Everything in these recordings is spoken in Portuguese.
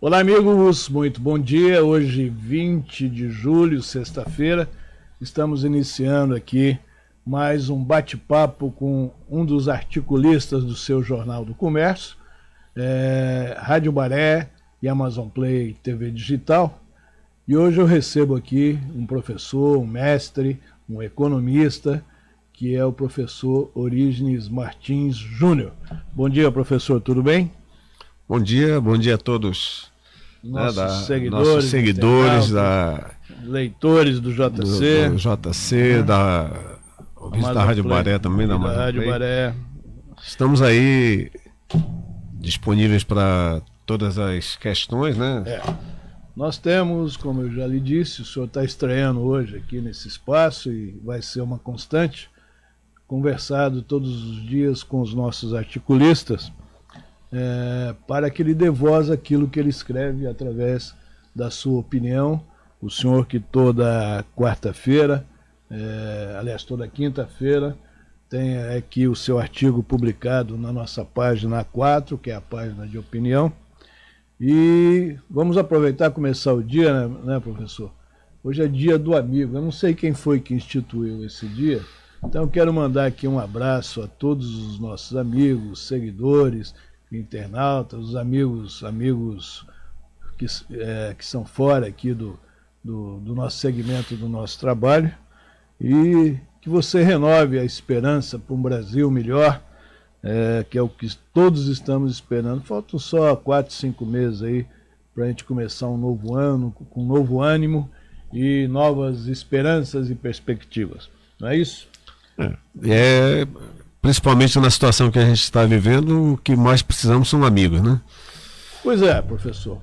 Olá, amigos, muito bom dia. Hoje, 20 de julho, sexta-feira, estamos iniciando aqui mais um bate-papo com um dos articulistas do seu Jornal do Comércio, Rádio Baré e Amazon Play TV Digital. E hoje eu recebo aqui um professor, um mestre, um economista, que é o professor Orígenes Martins Júnior. Bom dia, professor, tudo bem? Bom dia a todos. Nossos seguidores, leitores do JC, do JC, da Rádio Baré também, da Rádio Baré. Estamos aí disponíveis para todas as questões, né? Nós temos, como eu já lhe disse, o senhor está estreando hoje aqui nesse espaço e vai ser uma constante, conversado todos os dias com os nossos articulistas, para que ele dê voz àquilo que ele escreve através da sua opinião. O senhor que toda quarta-feira, aliás, toda quinta-feira, tem aqui o seu artigo publicado na nossa página 4, que é a página de opinião. E vamos aproveitar e começar o dia, né, professor? Hoje é dia do amigo. Eu não sei quem foi que instituiu esse dia, então eu quero mandar aqui um abraço a todos os nossos amigos, seguidores, internautas, os amigos que são fora aqui do nosso segmento, do nosso trabalho, e que você renove a esperança para um Brasil melhor, que é o que todos estamos esperando. Faltam só 4, 5 meses aí para a gente começar um novo ano, com um novo ânimo e novas esperanças e perspectivas. Não é isso? Principalmente na situação que a gente está vivendo, o que mais precisamos são amigos, né? Pois é, professor.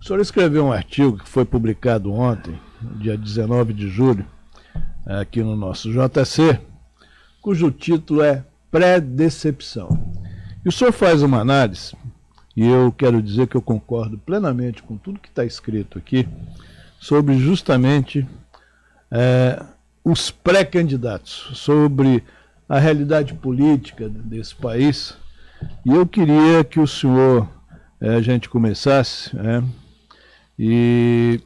O senhor escreveu um artigo que foi publicado ontem, dia 19 de julho, aqui no nosso JC, cujo título é Pré-Decepção. E o senhor faz uma análise, e eu quero dizer que eu concordo plenamente com tudo que está escrito aqui, sobre justamente os pré-candidatos, sobre a realidade política desse país. E eu queria que o senhor, a gente começasse, e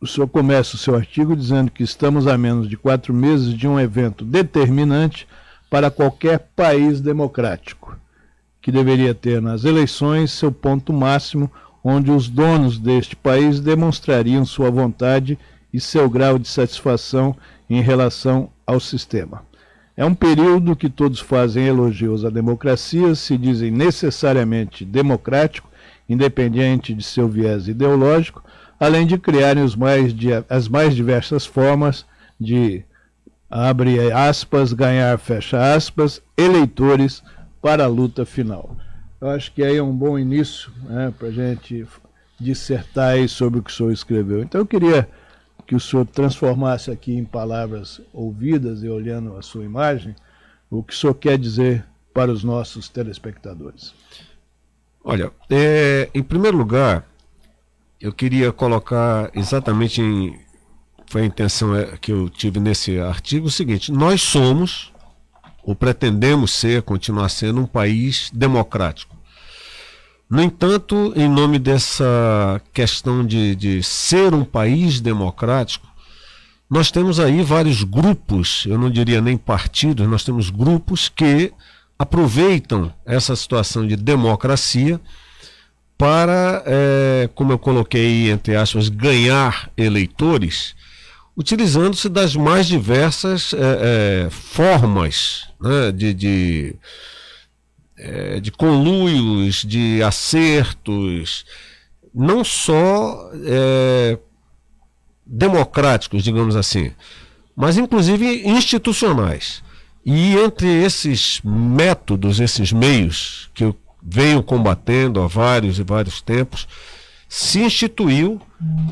o senhor começa o seu artigo dizendo que estamos a menos de 4 meses de um evento determinante para qualquer país democrático, que deveria ter nas eleições seu ponto máximo, onde os donos deste país demonstrariam sua vontade e seu grau de satisfação em relação ao sistema. É um período que todos fazem elogios à democracia, se dizem necessariamente democrático, independente de seu viés ideológico, além de criarem as mais diversas formas de, abre aspas, ganhar, fecha aspas, eleitores para a luta final. Eu acho que aí é um bom início, para a gente dissertar aí sobre o que o senhor escreveu. Então eu queria que o senhor transformasse aqui em palavras ouvidas e olhando a sua imagem, o que o senhor quer dizer para os nossos telespectadores. Olha, em primeiro lugar, eu queria colocar exatamente foi a intenção que eu tive nesse artigo, o seguinte: nós somos, ou pretendemos continuar sendo um país democrático. No entanto, em nome dessa questão de ser um país democrático, nós temos aí vários grupos, eu não diria nem partidos, nós temos grupos que aproveitam essa situação de democracia para, como eu coloquei entre aspas, ganhar eleitores, utilizando-se das mais diversas formas, né, de conluios, de acertos, não só democráticos, digamos assim, mas inclusive institucionais. E entre esses métodos, esses meios que eu venho combatendo há vários e vários tempos, se instituiu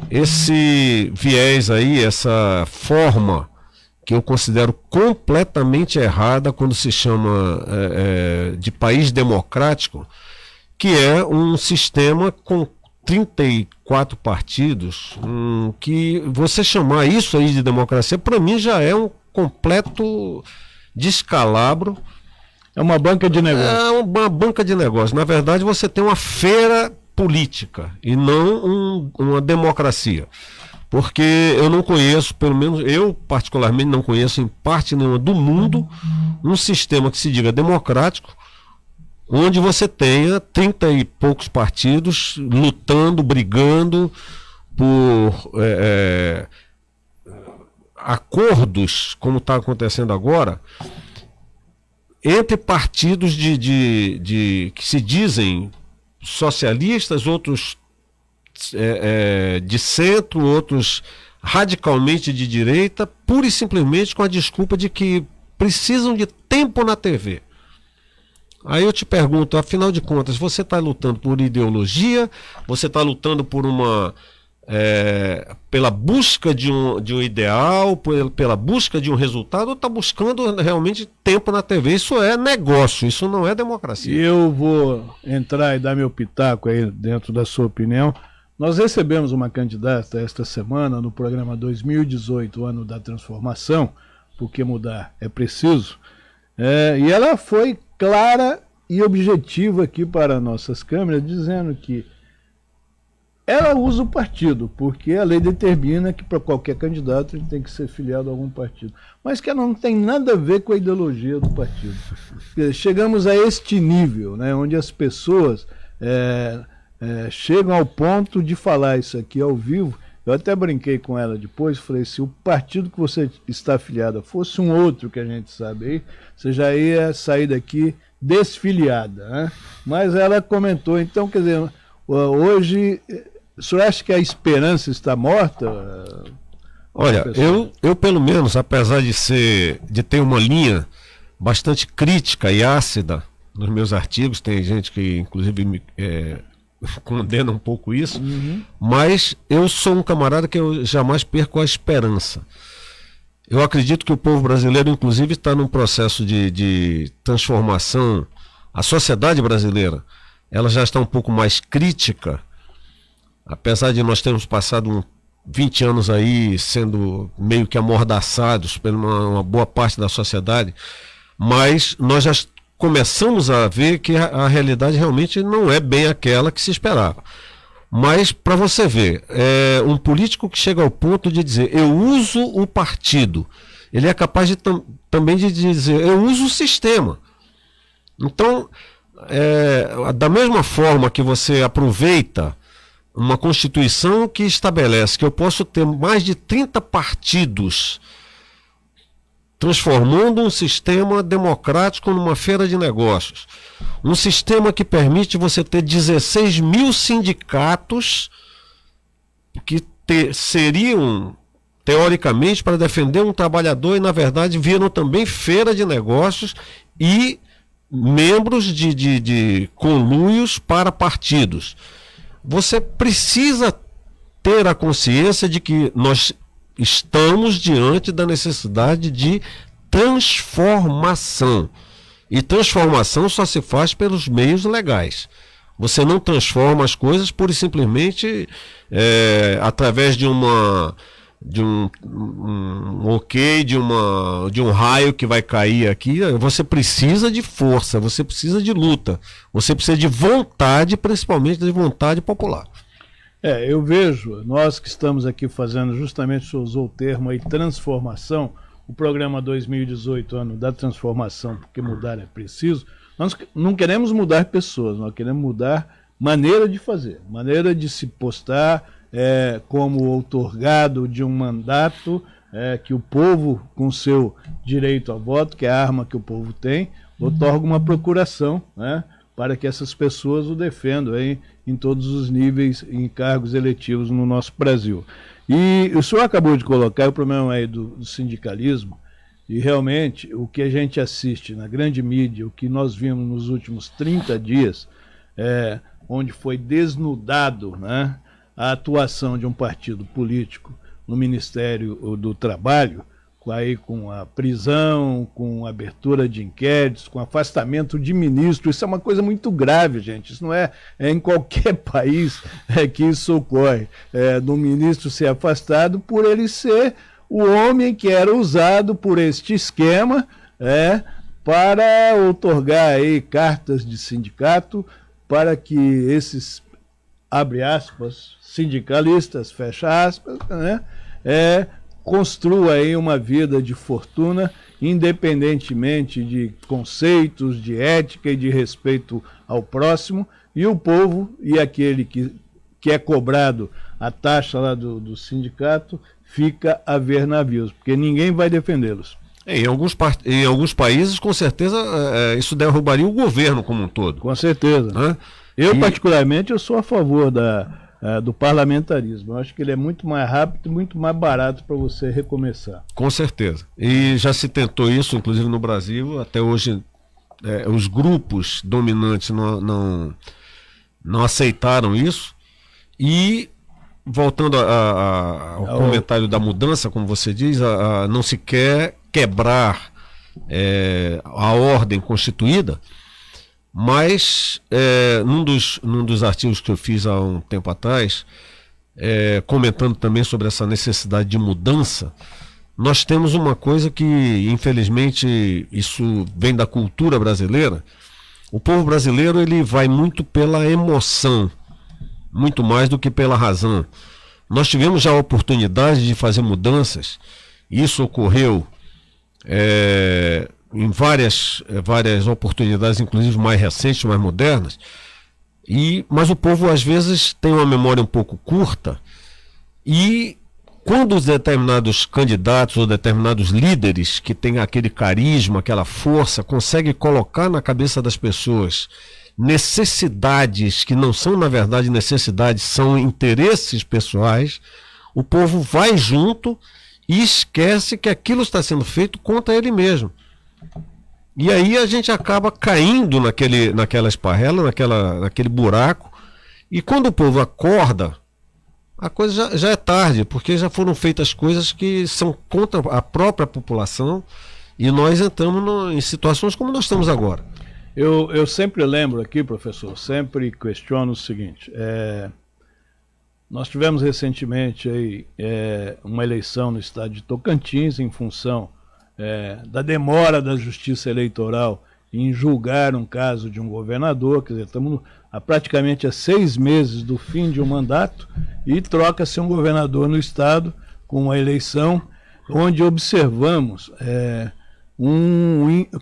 esse viés aí, essa forma que eu considero completamente errada quando se chama de país democrático, que é um sistema com 34 partidos, que você chamar isso aí de democracia, para mim já é um completo descalabro. É uma banca de negócio. É uma banca de negócio. Na verdade, você tem uma feira política e não uma democracia. Porque eu não conheço, pelo menos eu particularmente não conheço em parte nenhuma do mundo, um sistema que se diga democrático, onde você tenha 30 e poucos partidos lutando, brigando por acordos, como está acontecendo agora, entre partidos que se dizem socialistas, outros de centro, outros radicalmente de direita, pura e simplesmente com a desculpa de que precisam de tempo na TV. Aí eu te pergunto, afinal de contas, você está lutando por ideologia? Você está lutando por pela busca de um ideal, pela busca de um resultado, ou está buscando realmente tempo na TV? Isso é negócio, isso não é democracia. Eu vou entrar e dar meu pitaco aí dentro da sua opinião. Nós recebemos uma candidata esta semana no programa 2018, Ano da Transformação, porque mudar é preciso, e ela foi clara e objetiva aqui para nossas câmeras, dizendo que ela usa o partido, porque a lei determina que para qualquer candidato ele tem que ser filiado a algum partido, mas que ela não tem nada a ver com a ideologia do partido. Chegamos a este nível, né, onde as pessoas chegam ao ponto de falar isso aqui ao vivo. Eu até brinquei com ela depois, falei, se o partido que você está afiliada fosse um outro que a gente sabe aí, você já ia sair daqui desfiliada, né? Mas ela comentou, então, quer dizer, hoje, o senhor acha que a esperança está morta? Olha, eu pelo menos, apesar de ter uma linha bastante crítica e ácida nos meus artigos, tem gente que inclusive condena um pouco isso, mas eu sou um camarada que eu jamais perco a esperança. Eu acredito que o povo brasileiro, inclusive, está num processo de transformação. A sociedade brasileira, ela já está um pouco mais crítica, apesar de nós termos passado 20 anos aí sendo meio que amordaçados por uma boa parte da sociedade, mas nós já começamos a ver que a realidade realmente não é bem aquela que se esperava. Mas, para você ver, um político que chega ao ponto de dizer, eu uso o partido, ele é capaz também de dizer, eu uso o sistema. Então, da mesma forma que você aproveita uma Constituição que estabelece que eu posso ter mais de 30 partidos transformando um sistema democrático numa feira de negócios. Um sistema que permite você ter 16 mil sindicatos que seriam, teoricamente, para defender um trabalhador e, na verdade, viram também feira de negócios e membros de conluios para partidos. Você precisa ter a consciência de que nós estamos diante da necessidade de transformação. E transformação só se faz pelos meios legais. Você não transforma as coisas pura e simplesmente através de um ok, de um raio que vai cair aqui. Você precisa de força, você precisa de luta, você precisa de vontade, principalmente de vontade popular. Eu vejo, nós que estamos aqui fazendo, justamente, o senhor usou o termo aí, transformação, o programa 2018, Ano da Transformação, porque mudar é preciso. Nós não queremos mudar pessoas, nós queremos mudar maneira de fazer, maneira de se postar como outorgado de um mandato que o povo, com seu direito ao voto, que é a arma que o povo tem, outorga uma procuração, né, para que essas pessoas o defendam aí em todos os níveis, em cargos eletivos no nosso Brasil. E o senhor acabou de colocar o problema aí do sindicalismo, e realmente o que a gente assiste na grande mídia, o que nós vimos nos últimos 30 dias, onde foi desnudado, né, a atuação de um partido político no Ministério do Trabalho, aí com a prisão, com a abertura de inquéritos, com afastamento de ministro. Isso é uma coisa muito grave, gente. Isso não é em qualquer país que isso ocorre. Do ministro ser afastado por ele ser o homem que era usado por este esquema para outorgar aí cartas de sindicato para que esses, abre aspas, sindicalistas, fecha aspas, construa aí uma vida de fortuna, independentemente de conceitos, de ética e de respeito ao próximo, e o povo e aquele que é cobrado a taxa lá do sindicato fica a ver navios, porque ninguém vai defendê-los. Em alguns países, com certeza, isso derrubaria o governo como um todo. Com certeza. Né? Particularmente, eu sou a favor do parlamentarismo. Eu acho que ele é muito mais rápido e muito mais barato para você recomeçar. Com certeza. E já se tentou isso, inclusive no Brasil. Até hoje, os grupos dominantes não aceitaram isso. E, voltando ao comentário da mudança, como você diz, não se quer quebrar a ordem constituída. Mas, num dos artigos que eu fiz há um tempo atrás, comentando também sobre essa necessidade de mudança, nós temos uma coisa que, infelizmente, isso vem da cultura brasileira. O povo brasileiro ele vai muito pela emoção, muito mais do que pela razão. Nós tivemos já a oportunidade de fazer mudanças, isso ocorreu em várias oportunidades, inclusive mais recentes, mais modernas, mas o povo às vezes tem uma memória um pouco curta, e quando os determinados candidatos ou determinados líderes que têm aquele carisma, aquela força, conseguem colocar na cabeça das pessoas necessidades que não são na verdade necessidades, são interesses pessoais, o povo vai junto e esquece que aquilo está sendo feito contra ele mesmo. E aí a gente acaba caindo naquela esparrela, naquele buraco, e quando o povo acorda, a coisa já é tarde, porque já foram feitas coisas que são contra a própria população, e nós entramos em situações como nós estamos agora. Eu sempre lembro aqui, professor, sempre questiono o seguinte, nós tivemos recentemente aí, uma eleição no estado de Tocantins em função da demora da justiça eleitoral em julgar um caso de um governador. Quer dizer, estamos praticamente há 6 meses do fim de um mandato e troca-se um governador no estado com uma eleição onde observamos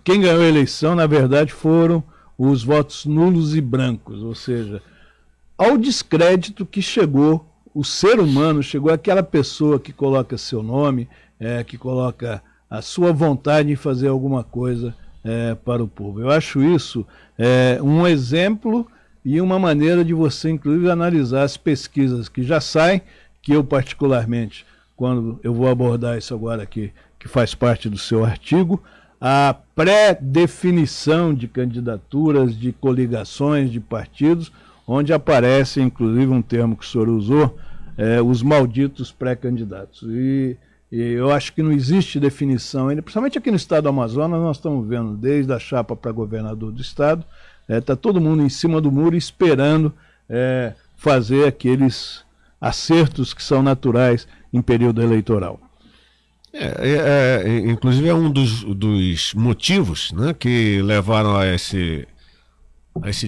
quem ganhou a eleição, na verdade, foram os votos nulos e brancos, ou seja, ao descrédito que chegou o ser humano, chegou aquela pessoa que coloca seu nome, que coloca a sua vontade em fazer alguma coisa para o povo. Eu acho isso um exemplo e uma maneira de você, inclusive, analisar as pesquisas que já saem, que eu particularmente, quando eu vou abordar isso agora aqui, que faz parte do seu artigo, a pré-definição de candidaturas, de coligações, de partidos, onde aparece, inclusive, um termo que o senhor usou, os malditos pré-candidatos. E eu acho que não existe definição ainda, principalmente aqui no estado do Amazonas. Nós estamos vendo desde a chapa para governador do estado, está todo mundo em cima do muro esperando fazer aqueles acertos que são naturais em período eleitoral. Inclusive é um dos motivos, né, que levaram a esse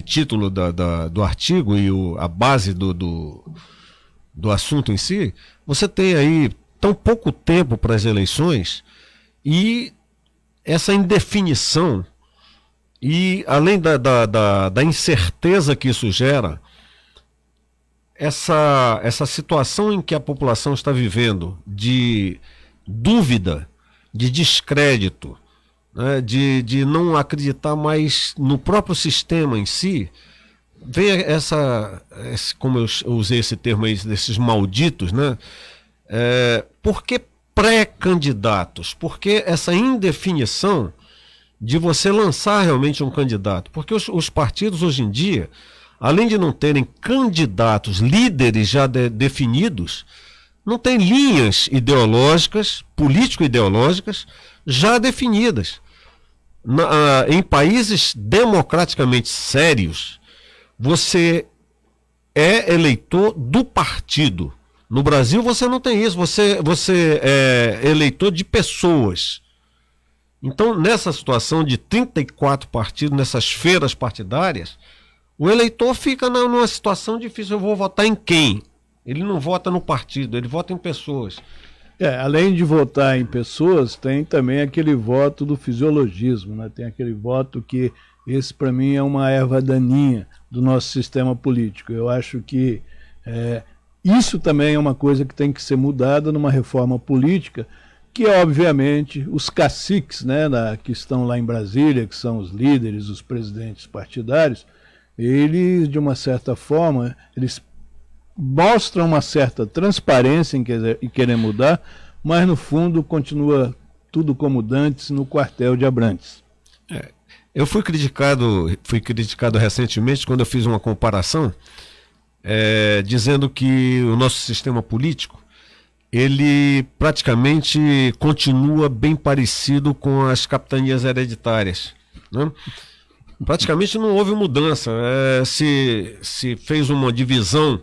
título do artigo e a base do assunto em si. Você tem aí tão pouco tempo para as eleições e essa indefinição, e além da incerteza que isso gera, essa situação em que a população está vivendo de dúvida, de descrédito, né, de não acreditar mais no próprio sistema em si, vem como eu usei esse termo aí, desses malditos, né? Por que pré-candidatos? Por que essa indefinição de você lançar realmente um candidato? Porque os partidos hoje em dia, além de não terem candidatos, líderes já definidos, não tem linhas ideológicas, político-ideológicas, já definidas. Em países democraticamente sérios, você é eleitor do partido. No Brasil você não tem isso, você é eleitor de pessoas. Então, nessa situação de 34 partidos, nessas feiras partidárias, o eleitor fica numa situação difícil. Eu vou votar em quem? Ele não vota no partido, ele vota em pessoas. Além de votar em pessoas, tem também aquele voto do fisiologismo, né? Tem aquele voto que, esse para mim é uma erva daninha do nosso sistema político. Eu acho que isso também é uma coisa que tem que ser mudada numa reforma política, que obviamente os caciques, né, que estão lá em Brasília, que são os líderes, os presidentes partidários, eles, de uma certa forma, eles mostram uma certa transparência em querer mudar, mas no fundo continua tudo como dantes no quartel de Abrantes. Eu fui criticado recentemente quando eu fiz uma comparação, dizendo que o nosso sistema político, ele praticamente continua bem parecido com as capitanias hereditárias, né? Praticamente não houve mudança, se fez uma divisão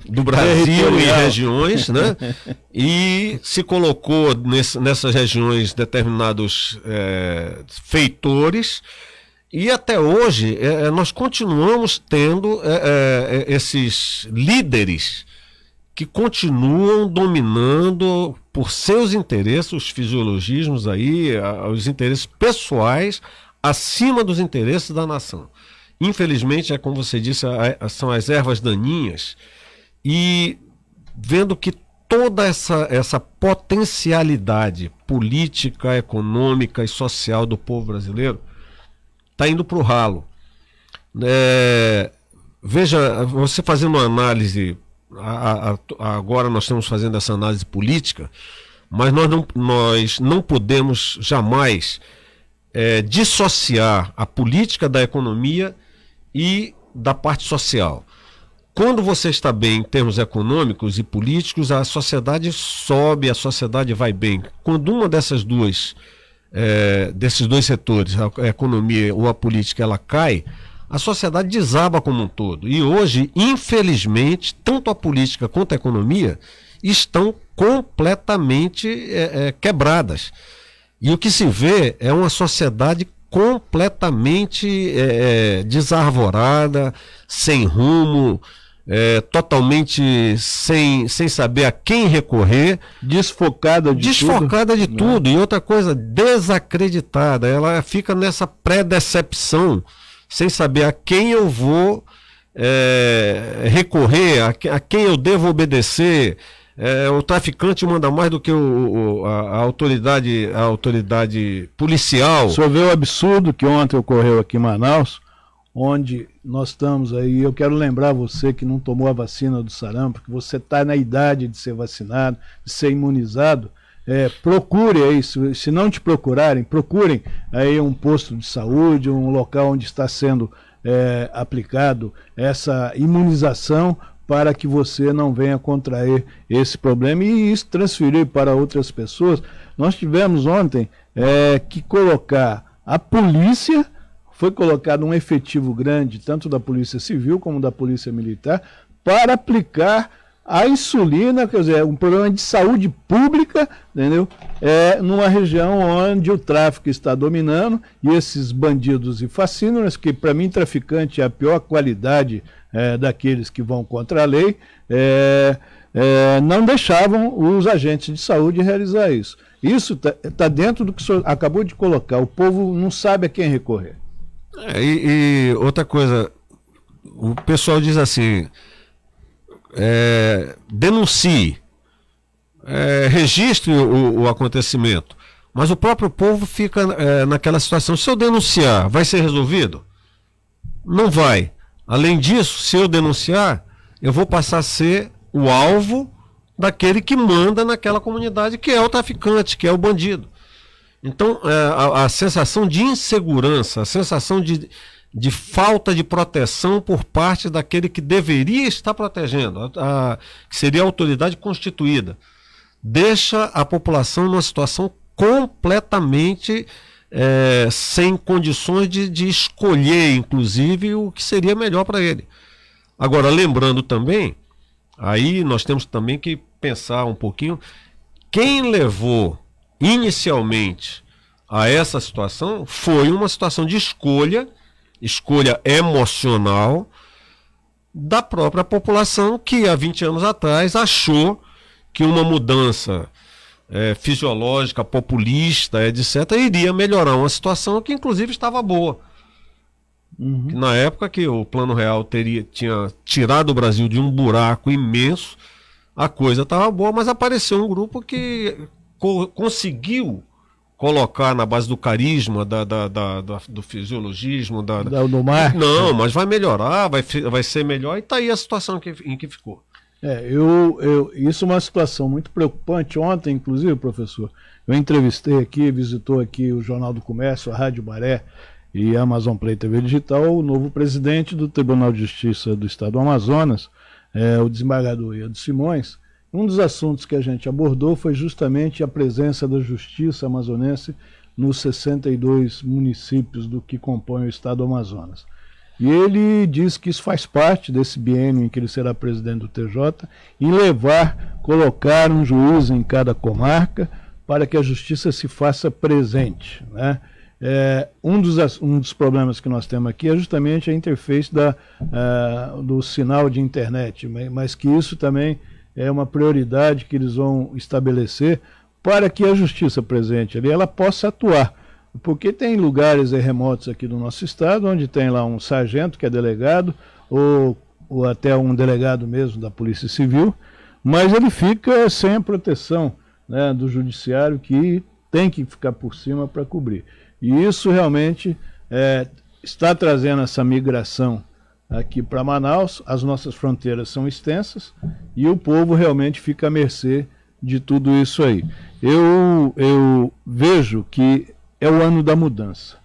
do Brasil em regiões, né? E se colocou nessas regiões determinados feitores, e até hoje nós continuamos tendo esses líderes que continuam dominando por seus interesses, os fisiologismos aí, os interesses pessoais acima dos interesses da nação. Infelizmente, como você disse, são as ervas daninhas, e vendo que toda essa potencialidade política, econômica e social do povo brasileiro está indo para o ralo. Veja, você fazendo uma análise, agora nós estamos fazendo essa análise política, mas nós não podemos jamais dissociar a política da economia e da parte social. Quando você está bem em termos econômicos e políticos, a sociedade sobe, a sociedade vai bem. Quando uma desses dois setores, a economia ou a política, ela cai, a sociedade desaba como um todo. E hoje, infelizmente, tanto a política quanto a economia estão completamente quebradas. E o que se vê é uma sociedade completamente desarvorada, sem rumo, totalmente sem saber a quem recorrer, desfocada de tudo. E outra coisa, desacreditada. Ela fica nessa pré-decepção, sem saber a quem eu vou recorrer, a quem eu devo obedecer. O traficante manda mais do que a autoridade policial. O senhor vê o absurdo que ontem ocorreu aqui em Manaus, onde nós estamos aí. Eu quero lembrar você que não tomou a vacina do sarampo, que você está na idade de ser vacinado, de ser imunizado. Procure aí, se não te procurarem, procurem aí um posto de saúde, um local onde está sendo aplicado essa imunização, para que você não venha contrair esse problema e isso transferir para outras pessoas. Nós tivemos ontem que colocar a polícia, foi colocado um efetivo grande, tanto da Polícia Civil como da Polícia Militar, para aplicar a insulina, quer dizer, um problema de saúde pública, entendeu? Numa região onde o tráfico está dominando, e esses bandidos e fascínoras, que para mim traficante é a pior qualidade daqueles que vão contra a lei, não deixavam os agentes de saúde realizar isso. Isso tá dentro do que o senhor acabou de colocar. O povo não sabe a quem recorrer. E outra coisa, o pessoal diz assim, denuncie, registre o acontecimento, mas o próprio povo fica naquela situação. Se eu denunciar, vai ser resolvido? Não vai. Além disso, se eu denunciar, eu vou passar a ser o alvo daquele que manda naquela comunidade, que é o traficante, que é o bandido. Então, a sensação de insegurança, a sensação de de falta de proteção por parte daquele que deveria estar protegendo, que seria a autoridade constituída. Deixa a população numa situação completamente sem condições de escolher, inclusive, o que seria melhor para ele. Agora, lembrando também, aí nós temos também que pensar um pouquinho, quem levou inicialmente a essa situação foi uma situação de escolha emocional da própria população, que há 20 anos atrás achou que uma mudança fisiológica, populista, etc., iria melhorar uma situação que inclusive estava boa. Uhum. Na época que o Plano Real tinha tirado o Brasil de um buraco imenso, a coisa estava boa, mas apareceu um grupo que conseguiu colocar na base do carisma, do fisiologismo, do marketing. Não, mas vai melhorar, vai ser melhor, e está aí a situação em que ficou. Isso é uma situação muito preocupante. Ontem, inclusive, professor, eu entrevistei aqui, visitou aqui o Jornal do Comércio, a Rádio Maré e a Amazon Play TV Digital, o novo presidente do Tribunal de Justiça do Estado do Amazonas, o desembargador Iado Simões. Um dos assuntos que a gente abordou foi justamente a presença da Justiça amazonense nos 62 municípios do que compõem o Estado do Amazonas. E ele diz que isso faz parte desse biênio em que ele será presidente do TJ, em colocar um juiz em cada comarca para que a justiça se faça presente, né? Um dos problemas que nós temos aqui é justamente a interface do sinal de internet, mas que isso também é uma prioridade que eles vão estabelecer para que a justiça presente ali ela possa atuar. Porque tem lugares remotos aqui do nosso estado, onde tem lá um sargento que é delegado, ou até um delegado mesmo da Polícia Civil, mas ele fica sem a proteção, né, do judiciário, que tem que ficar por cima para cobrir. E isso realmente está trazendo essa migração aqui para Manaus. As nossas fronteiras são extensas e o povo realmente fica à mercê de tudo isso aí. Eu vejo que é o ano da mudança.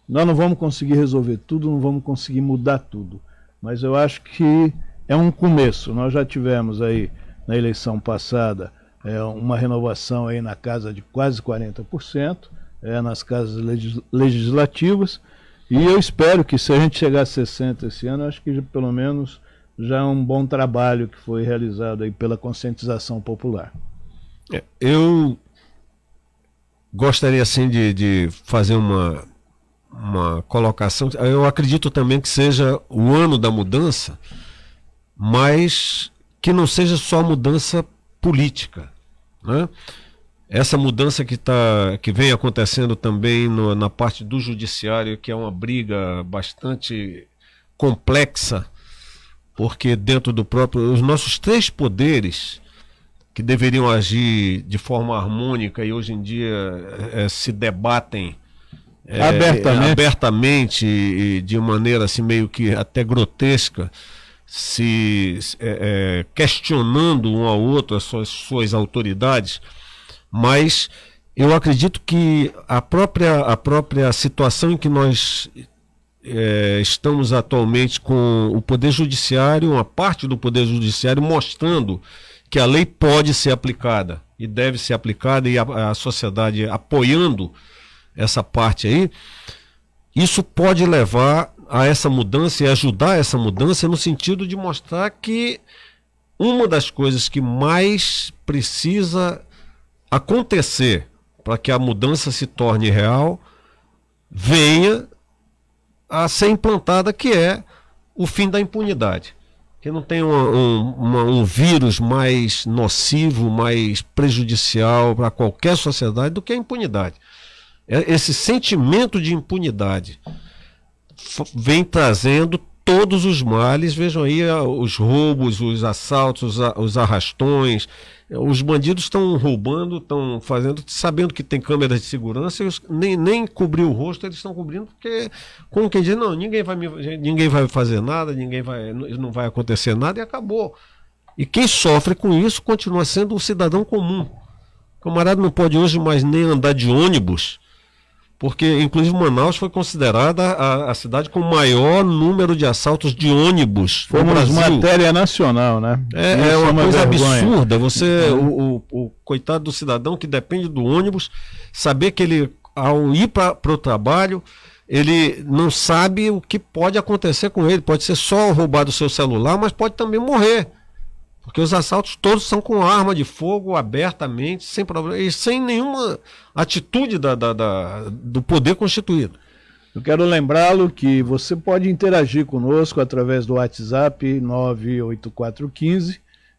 Nós não vamos conseguir resolver tudo, não vamos conseguir mudar tudo, mas eu acho que é um começo. Nós já tivemos aí na eleição passada uma renovação aí na casa de quase 40%, nas casas legislativas, e eu espero que, se a gente chegar a 60% esse ano, acho que pelo menos já é um bom trabalho que foi realizado aí pela conscientização popular. Eu gostaria assim de fazer uma colocação. Eu acredito também que seja o ano da mudança, mas que não seja só mudança política, né? Essa mudança que vem acontecendo também na parte do judiciário, que é uma briga bastante complexa, porque dentro do próprio, os nossos três poderes que deveriam agir de forma harmônica e hoje em dia se debatem abertamente e de maneira assim meio que até grotesca, questionando um ao outro as suas autoridades. Mas eu acredito que a própria situação em que nós estamos atualmente, com o Poder Judiciário, uma parte do Poder Judiciário mostrando que a lei pode ser aplicada e deve ser aplicada, e a sociedade apoiando essa parte aí, isso pode levar a essa mudança e ajudar essa mudança no sentido de mostrar que uma das coisas que mais precisa acontecer para que a mudança se torne real venha a ser implantada, que é o fim da impunidade. Que não tem um vírus mais nocivo, mais prejudicial para qualquer sociedade do que a impunidade. Esse sentimento de impunidade vem trazendo todos os males. Vejam aí os roubos, os assaltos, os arrastões. Os bandidos estão roubando, estão fazendo, sabendo que tem câmeras de segurança, nem cobrir o rosto eles estão cobrindo, porque, como quem diz, não, ninguém vai fazer nada, não vai acontecer nada, e acabou. E quem sofre com isso continua sendo um cidadão comum. O camarada não pode hoje mais nem andar de ônibus, porque inclusive Manaus foi considerada a cidade com o maior número de assaltos de ônibus no Brasil. Matéria nacional, né? É uma coisa absurda. Você, o coitado do cidadão que depende do ônibus, saber que ele, ao ir para o trabalho, ele não sabe o que pode acontecer com ele. Pode ser só roubado o seu celular, mas pode também morrer. Porque os assaltos todos são com arma de fogo, abertamente, sem problema, e sem nenhuma atitude do poder constituído. Eu quero lembrá-lo que você pode interagir conosco através do WhatsApp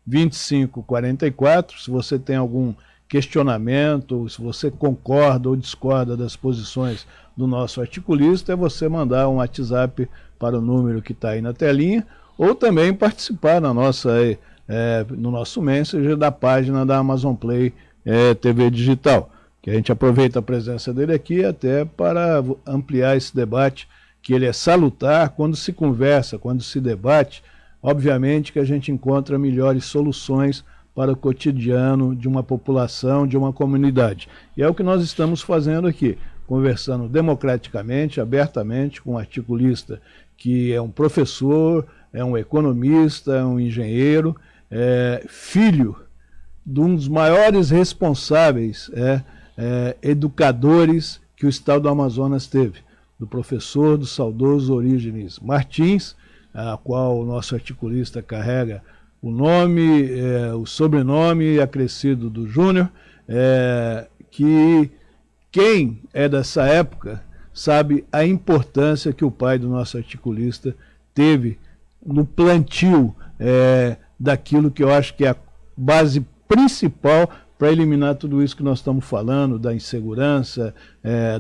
98415-2544. Se você tem algum questionamento, se você concorda ou discorda das posições do nosso articulista, é você mandar um WhatsApp para o número que está aí na telinha, ou também participar no nosso Messenger da página da Amazon Play TV Digital, que a gente aproveita a presença dele aqui até para ampliar esse debate, que ele é salutar quando se conversa, quando se debate. Obviamente que a gente encontra melhores soluções para o cotidiano de uma população, de uma comunidade. E é o que nós estamos fazendo aqui, conversando democraticamente, abertamente, com um articulista que é um professor, é um economista, é um engenheiro, filho de um dos maiores responsáveis, educadores que o estado do Amazonas teve, do professor do saudoso Orígenes Martins, a qual o nosso articulista carrega o nome, o sobrenome acrescido do Júnior, que quem é dessa época sabe a importância que o pai do nosso articulista teve no plantio daquilo que eu acho que é a base principal para eliminar tudo isso que nós estamos falando, da insegurança,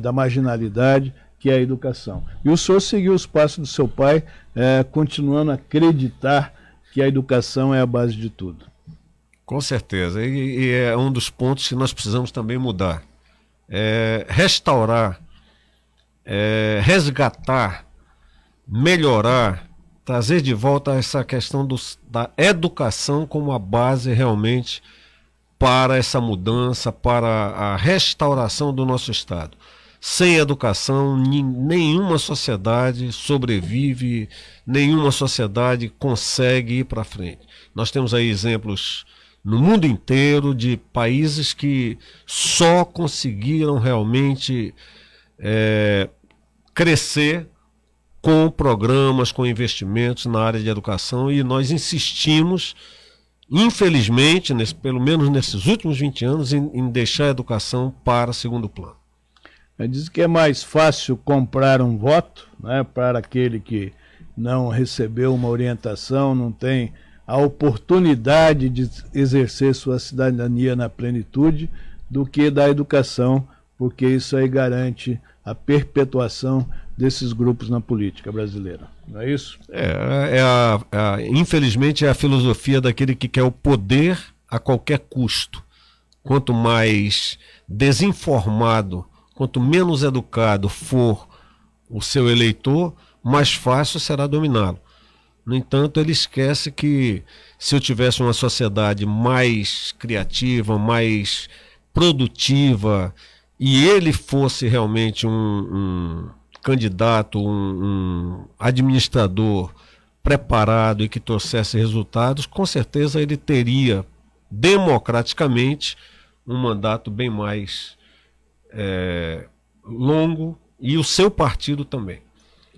da marginalidade, que é a educação. E o senhor seguiu os passos do seu pai, continuando a acreditar que a educação é a base de tudo. Com certeza, e é um dos pontos que nós precisamos também mudar. Restaurar, resgatar, melhorar, trazer de volta essa questão da educação como a base realmente para essa mudança, para a restauração do nosso Estado. Sem educação, nenhuma sociedade sobrevive, nenhuma sociedade consegue ir para frente. Nós temos aí exemplos no mundo inteiro de países que só conseguiram realmente crescer com programas, com investimentos na área de educação, e nós insistimos, infelizmente, pelo menos nesses últimos 20 anos, em deixar a educação para segundo plano. Diz que é mais fácil comprar um voto, né, para aquele que não recebeu uma orientação, não tem a oportunidade de exercer sua cidadania na plenitude, do que da educação, porque isso aí garante a perpetuação desses grupos na política brasileira. Não é isso? Infelizmente é a filosofia daquele que quer o poder a qualquer custo. Quanto mais desinformado, quanto menos educado for o seu eleitor, mais fácil será dominá-lo. No entanto, ele esquece que se eu tivesse uma sociedade mais criativa, mais produtiva, e ele fosse realmente um candidato, um administrador preparado e que trouxesse resultados, com certeza ele teria democraticamente um mandato bem mais longo, e o seu partido também.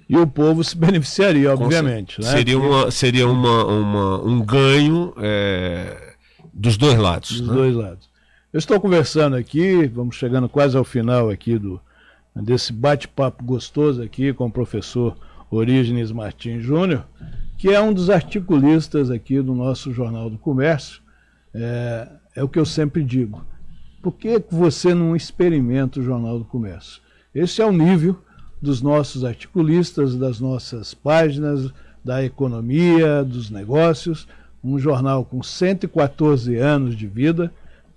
E o povo se beneficiaria, obviamente. Né? Seria um ganho dos dois lados. Dos dois lados. Eu estou conversando aqui, vamos chegando quase ao final aqui desse bate-papo gostoso aqui com o professor Orígenes Martins Júnior, que é um dos articulistas aqui do nosso Jornal do Comércio. É o que eu sempre digo. Por que você não experimenta o Jornal do Comércio? Esse é o nível dos nossos articulistas, das nossas páginas, da economia, dos negócios. Um jornal com 114 anos de vida,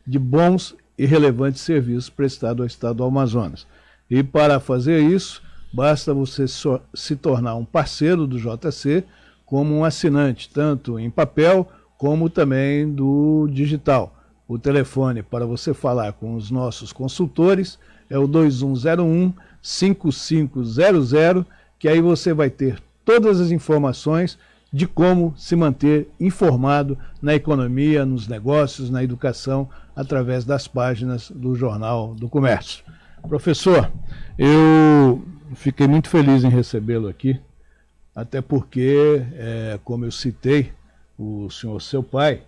de bons e relevantes serviços prestados ao Estado do Amazonas. E para fazer isso, basta você se tornar um parceiro do JC, como um assinante, tanto em papel como também do digital. O telefone para você falar com os nossos consultores é o 2101-5500, que aí você vai ter todas as informações de como se manter informado na economia, nos negócios, na educação, através das páginas do Jornal do Comércio. Professor, eu fiquei muito feliz em recebê-lo aqui, até porque, como eu citei, o senhor, seu pai,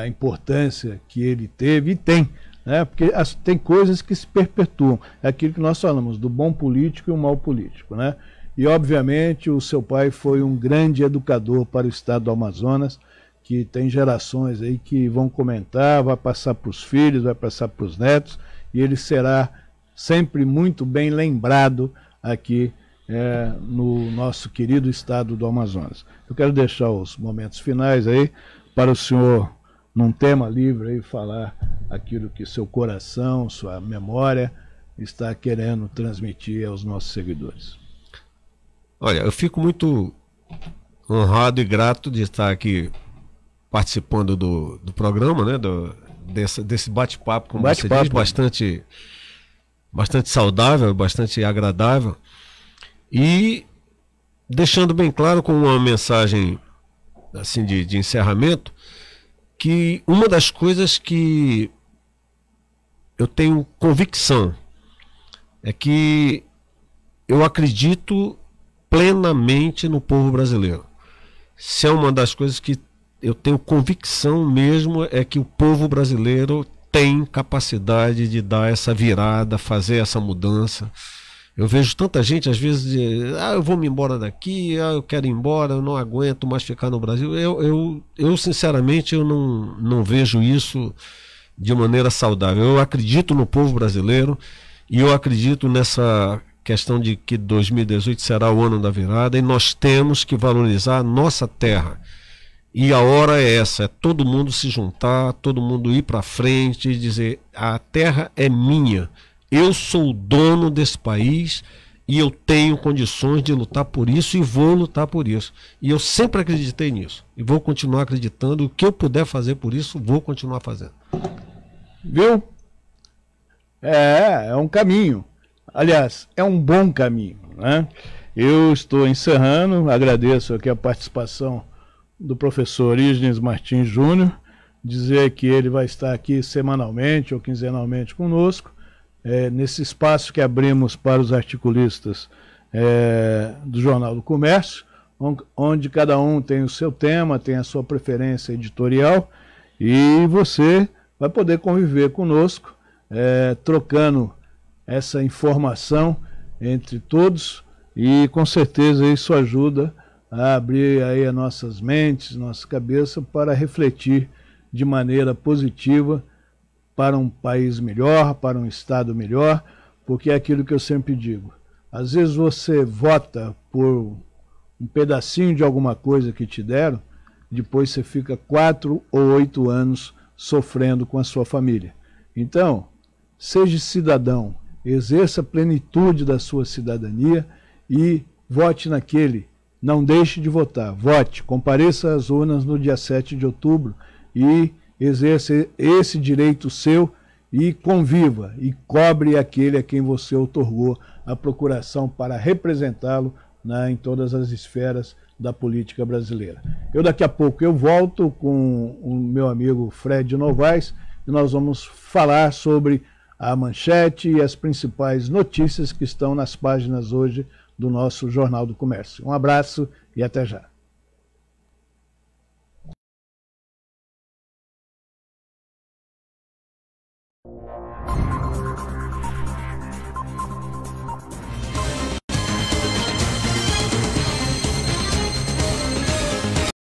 a importância que ele teve e tem, né? Porque tem coisas que se perpetuam. É aquilo que nós falamos, do bom político e o mau político, né? E, obviamente, o seu pai foi um grande educador para o estado do Amazonas, que tem gerações aí que vão comentar, vai passar para os filhos, vai passar para os netos, e ele será sempre muito bem lembrado aqui no nosso querido estado do Amazonas. Eu quero deixar os momentos finais aí para o senhor, num tema livre, aí, falar aquilo que seu coração, sua memória está querendo transmitir aos nossos seguidores. Olha, eu fico muito honrado e grato de estar aqui participando do programa, né? Desse bate-papo, como você diz, bastante saudável, bastante agradável. E deixando bem claro, com uma mensagem assim de encerramento, que uma das coisas que eu tenho convicção é que eu acredito plenamente no povo brasileiro. Se é uma das coisas que eu tenho convicção mesmo, é que o povo brasileiro tem capacidade de dar essa virada, fazer essa mudança. Eu vejo tanta gente, às vezes, eu vou me embora daqui, eu quero ir embora, eu não aguento mais ficar no Brasil. Eu sinceramente, eu não vejo isso de maneira saudável. Eu acredito no povo brasileiro e eu acredito nessa questão de que 2018 será o ano da virada e nós temos que valorizar a nossa terra. E a hora é essa, é todo mundo se juntar, todo mundo ir para frente e dizer, a terra é minha, eu sou o dono desse país e eu tenho condições de lutar por isso e vou lutar por isso. E eu sempre acreditei nisso e vou continuar acreditando. O que eu puder fazer por isso, vou continuar fazendo. Viu? É um caminho. Aliás, é um bom caminho, né? Eu estou encerrando, agradeço aqui a participação do professor Isnes Martins Júnior, dizer que ele vai estar aqui semanalmente ou quinzenalmente conosco, nesse espaço que abrimos para os articulistas do Jornal do Comércio, onde cada um tem o seu tema, tem a sua preferência editorial, e você vai poder conviver conosco, trocando essa informação entre todos, e com certeza isso ajuda a abrir aí as nossas mentes, nossa cabeça para refletir de maneira positiva para um país melhor, para um estado melhor, porque é aquilo que eu sempre digo. Às vezes você vota por um pedacinho de alguma coisa que te deram, depois você fica 4 ou 8 anos sofrendo com a sua família. Então, seja cidadão, exerça a plenitude da sua cidadania e vote naquele. Não deixe de votar, vote, compareça às urnas no dia 7 de outubro e exerça esse direito seu e conviva e cobre aquele a quem você outorgou a procuração para representá-lo em todas as esferas da política brasileira. Daqui a pouco eu volto com o meu amigo Fred Novaes e nós vamos falar sobre a manchete e as principais notícias que estão nas páginas hoje do nosso Jornal do Comércio. Um abraço e até já.